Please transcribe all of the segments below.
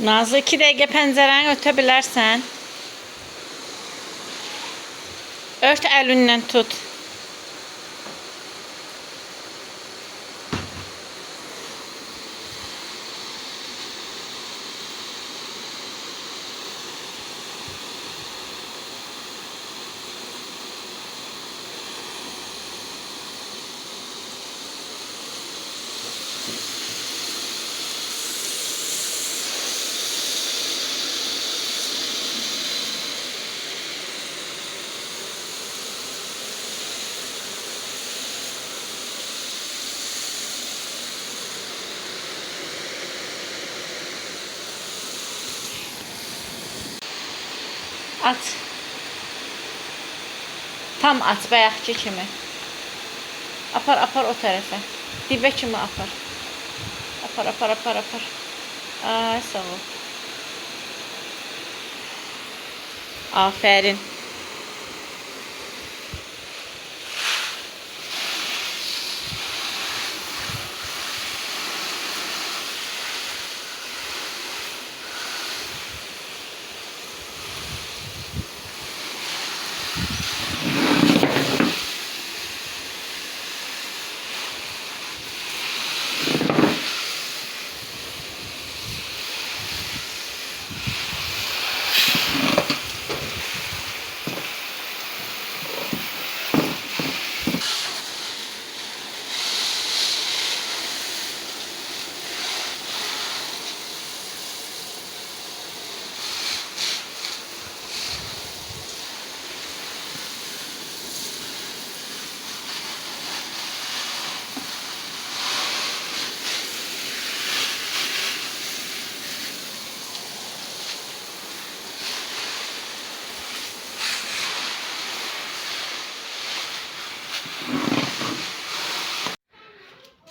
Nazlı 2 dəqiqə pəncərəni örtə bilərsən. Ört əlindən tut. Aç. Tam aç bayaqki kimi. Apar o tərəfə. Dibə kimi apar. Apar. Ay sağ ol. Aferin.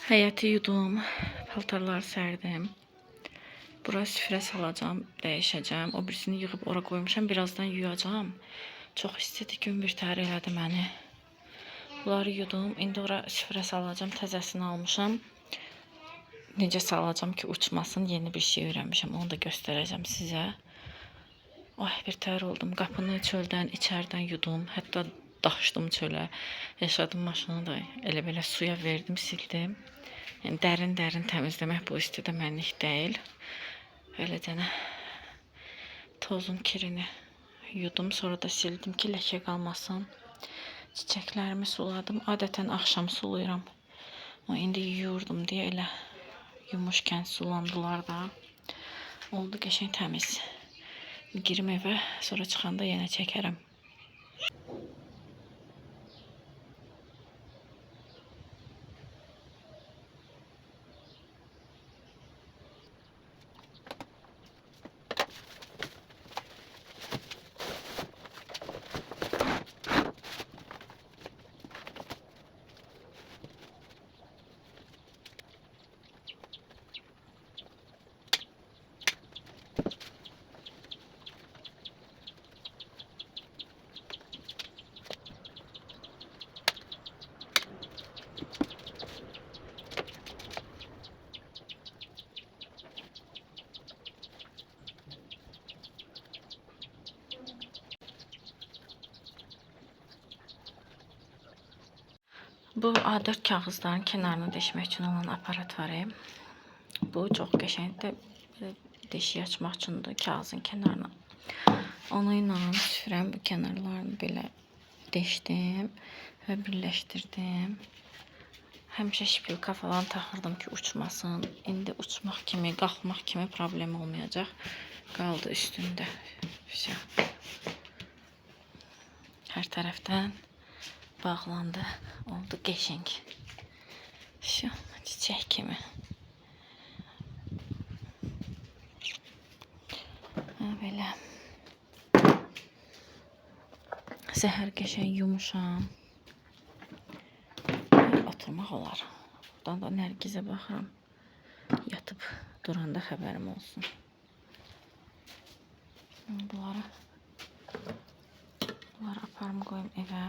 Həyəti yudum, paltarları sərdim. Bura süfrə salacağım, dəyişəcəm. O birisini yığıb ora qoymuşam, birazdan yuyacağım. Çox istidir, gün bir təhər elədi məni. Bunları yudum, indi ora süfrə salacağım, təzəsini almışam. Necə salacağım ki, uçmasın, yeni bir şey öyrənmişəm, onu da göstərəcəm sizə. Ay, bir təhər oldum, qapını çöldən, içərdən yudum, hətta daşdım çölə. Yaşadım maşını da elə belə suya verdim, sildim. Yəni, dərin təmizləmək bu istidə mənlik deyil. Eləcənə tozun kirini yudum, sonra da sildim ki, ləkə qalmasın. Çiçəklərimi suladım. Adətən axşam sulayıram. Ama indi yuyurdum deyə elə yumuşkən sulandılar da. Oldu qəşəng təmiz. Girim evə, sonra çıxanda yenə çəkərəm. Bu A4 kağızların kənarını deşmək üçün olan aparat var. Bu çox qəşəngdir. Deşiyi açmaq üçündür kağızın kənarına. Onu ilə süfrəm bu kənarlarını belə deşdim və birləşdirdim. Həmişə şpilka falan taxırdım ki, uçmasın. İndi uçmaq kimi, qalxmaq kimi problem olmayacaq. Qaldı üstündə. Hər tərəfdən bağlandı, oldu qəşəng. Şu çiçək kimi. Belə. Səhər qəşəng yumuşam. Oturmaq olar. Buradan da Nərgizə baxıram. Yatıp duranda xəbərim olsun. Bunları aparım qoyum evə.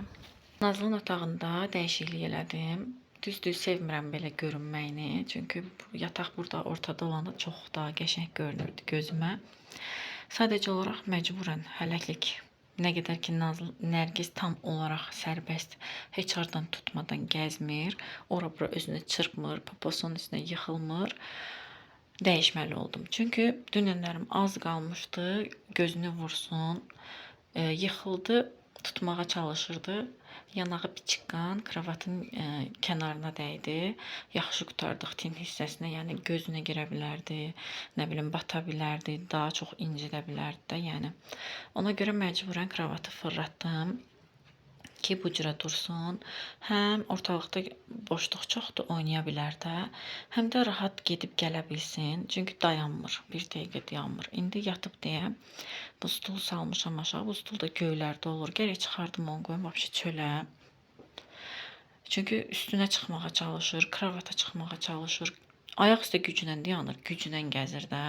Nazlının otağında dəyişiklik elədim. Düzdür, sevmirəm belə görünməyini. Çünki yataq burada ortada olanda çox daha qəşəng görünürdü gözümə. Sadəcə olaraq məcburən hələlik nə qədər ki Nərgiz tam olaraq sərbəst, heç hardan tutmadan gəzmir, ora-bura özünü çırpmır, poposunun üstünə yıxılmır, dəyişməli oldum. Çünki dünənlərim az qalmışdı, gözünü vursun, yıxıldı, tutmağa çalışırdı. Yanağı biçiqqan, kravatın kənarına dəydi. Yaxşı qutardıq tin hissəsinə, yəni gözünə girə bilərdi, nə bilim bata bilərdi, daha çox incidə bilərdi də, yəni. Ona görə məcburən kravatı fırlatdım ki, bu cürə dursun. Həm ortalıqda boşluq çoxdur, oynaya bilər də, həm də rahat gedib gələ bilsin. Çünki dayanmır, bir dəqiqə dayanmır. İndi yatıb deyə bu stulu salmışam aşağı. Bu stul da göylərdə olur. Gərək çıxardım onu qoyum vəbşi çölə. Çünki üstünə çıxmağa çalışır, kravata çıxmağa çalışır. Ayaq üstə güclə dayanır, güclə gəzir də.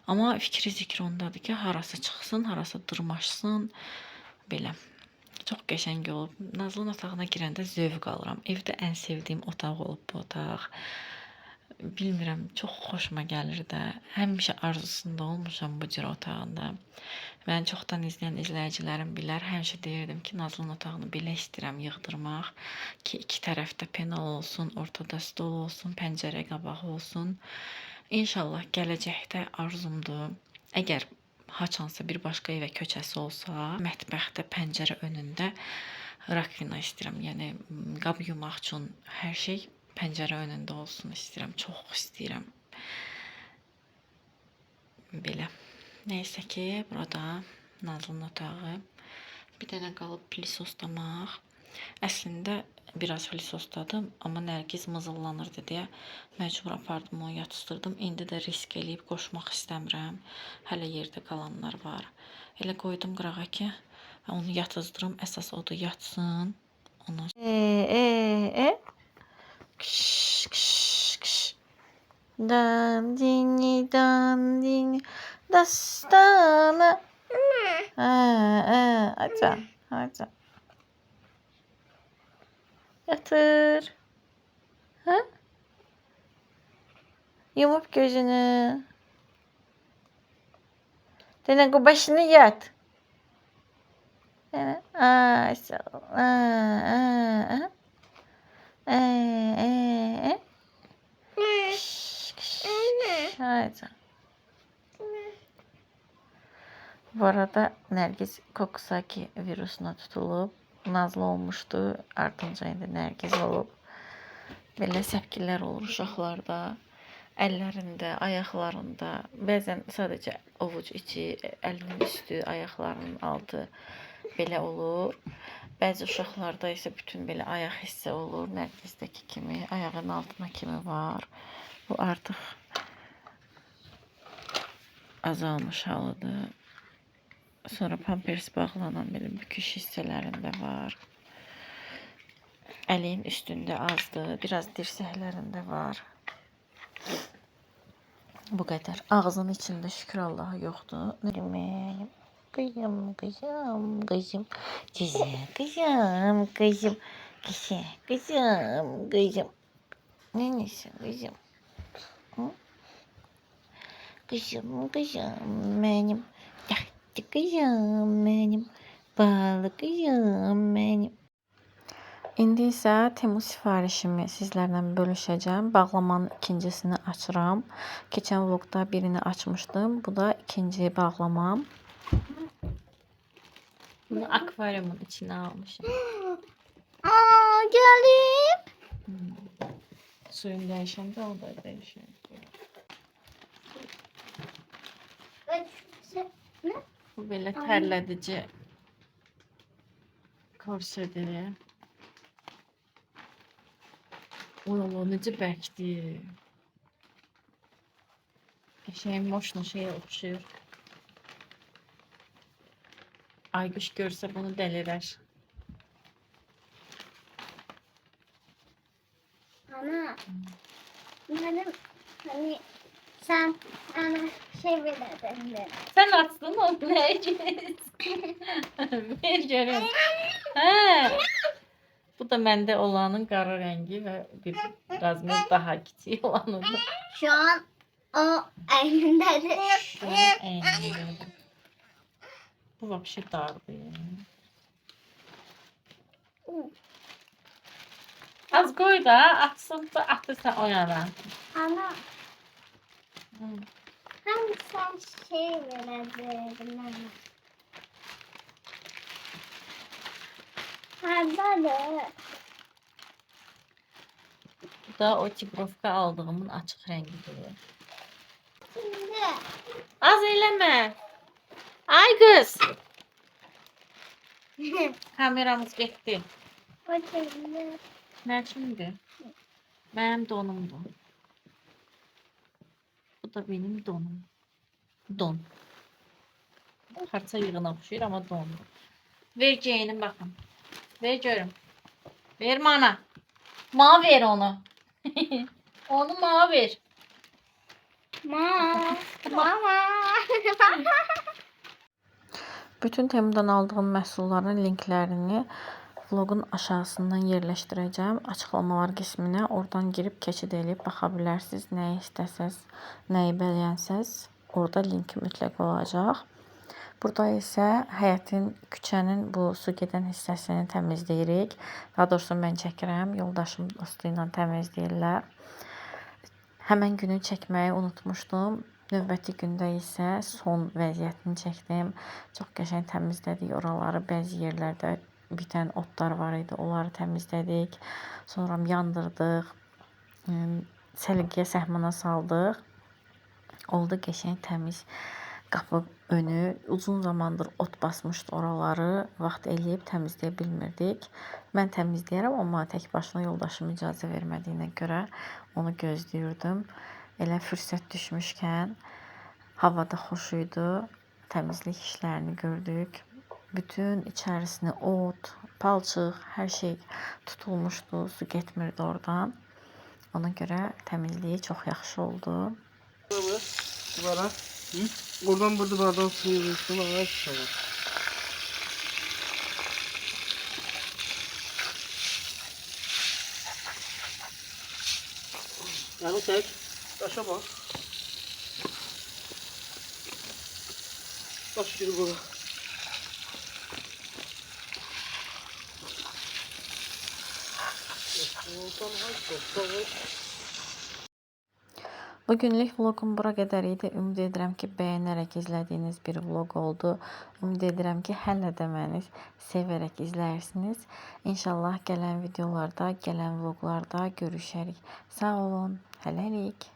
Amma fikri zikri ondadır ki, harası çıxsın, harası dırmaşsın, belə. Çox qəşəng olub. Nazlının otağına girəndə zövq alıram. Evdə ən sevdiyim otaq olub bu otaq. Bilmirəm, çox xoşuma gəlir də. Həmişə arzusunda olmuşam bu cür otağında. Məni çoxdan izləyən izləyicilərim bilər. Həmişə deyirdim ki, Nazlının otağını belə istəyirəm yığdırmaq ki, iki tərəfdə penal olsun, ortada stol olsun, pəncərə qabağı olsun. İnşallah gələcəkdə arzumdur. Əgər haçansa bir başqa evə köçəsi olsa, mətbəxdə pəncərə önündə rakvina istəyirəm. Yəni qab yumaq üçün hər şey pəncərə önündə olsun istəyirəm. Çox istəyirəm. Belə. Nəysə ki, burada Nazlının otağı. Bir dənə qalıb plisosdamaq. Əslində biraz flisosdadım, amma Nərgiz mızıllanırdı deyə məcbur apardım, onu yatışdırdım. İndi də risk eləyib qoşmaq istəmirəm. Hələ yerdə qalanlar var. Elə qoydum qırağa ki, onu yatızdırım, əsas odur yatsın. Ondan kış kış kış. Dandini dandini dastana. Aça, aça. Yatır. Ha? Yumup gözünü. Dene başını yat. Dene. Sağ ol. Hadi. Bu arada Nərgiz Kokusaki virusuna tutulub. Nazlı olmuşdu. Ardınca indi Nərgiz olub. Belə səpkilər olur uşaqlarda. Əllərində, ayaqlarında. Bəzən sadəcə ovuc içi, əlinin üstü, ayaqlarının altı belə olur. Bəzi uşaqlarda isə bütün belə ayaq hissə olur. Nərgizdəki kimi, ayağın altına kimi var. Bu artıq azalmış halıdır. Sonra pampers bağlanan belə büküş hissələrində var. Əlin üstündə azdır. Biraz dirsəklərində var. Bu qədər. Ağzının içində şükür Allaha yoxdur. Mənim qızım, qızım, qızım. Güzel qızım, qızım. Güzel qızım, qızım. Neyse qızım. Qızım, qızım mənim. Qızım mənim, balı qızım mənim. İndi isə Temu sifarişimi sizlərlə bölüşəcəm. Bağlamanın ikincisini açıram. Keçən vlogda birini açmışdım. Bu da ikinci bağlamam. Bunu akvaryumun içine almışım. Geldim. Suyun değişəndə o da değişir. Bu belə tərlədici korsedir. Oy, necə bərkdir. Şeyin moşna şeye oxşuyur. Ayqış görsə bunu dəlirər. Ana, benim hani sen bana şey verdin de. Sen açdın onu Nərgiz. Ver görüm. Hə. Bu da məndə olanın qara rəngi və biraz daha kiçik olanıdır. Şu an o elindedir. Bu vapşi dardı yani. Az koy da atsın da atırsan o yana. Ana Hı. hani sen şey verebilirdin bana. Hardadır? Bu da o tibrovka aldığımın açıq rəngidir. Şimdi. Az eləmə. Ay qız. Kameramız getdi. O şimdi. Nə üçündür? Mənim donumdur. Bu da benim donum. Don. Parça yığına oxşuyur amma dondur. Ver geyinin baxın. Ver görüm. Ver bana. Bana ver onu. Onu bana ver. Mama. Mama. Bütün Temu'dan aldığım məhsulların linklərini vlogun aşağısından yerləşdirəcəm. Açıqlamalar qisminə oradan girib keçid edib baxa bilərsiniz. Nəyi istəsəz, nəyi bəyənsəz, orada linki mütləq olacaq. Burada isə həyətin, küçənin bu su gedən hissəsini təmizləyirik. Daha doğrusu mən çəkirəm, yoldaşım dostu ilə təmizləyirlər. Həmən günü çəkməyi unutmuşdum. Növbəti gündə isə son vəziyyətini çəkdim. Çox qəşəng təmizlədik oraları. Bəzi yerlərdə bitən otlar var idi. Onları təmizlədik. Sonra yandırdıq. Səliqəyə səhmana saldıq. Oldu qəşəng təmiz qapı önü. Uzun zamandır ot basmışdı oraları. Vaxt eləyib təmizləyə bilmirdik. Mən təmizləyərəm, amma tək başına yoldaşım icazə vermədiyinə görə onu gözləyirdim. Elə fürsət düşmüşkən havada xoş idi. Təmizlik işlərini gördük. Bütün içərisini ot, palçıq, hər şey tutulmuşdu. Su getmirdi oradan. Ona görə təmizliyi çox yaxşı oldu. Duvara. Oradan burada bardağı suyu verirsin. Ağaç çalar. Yani tek. Taşa bak. Taş gibi bura. Bugünlük vloqum bura qədər idi. Ümid edirəm ki, bəyənərək izlədiyiniz bir vloq oldu. Ümid edirəm ki, hələ də məni sevərək izləyirsiniz. İnşallah gələn videolarda, gələn vloqlarda görüşərik. Sağ olun. Hələlik.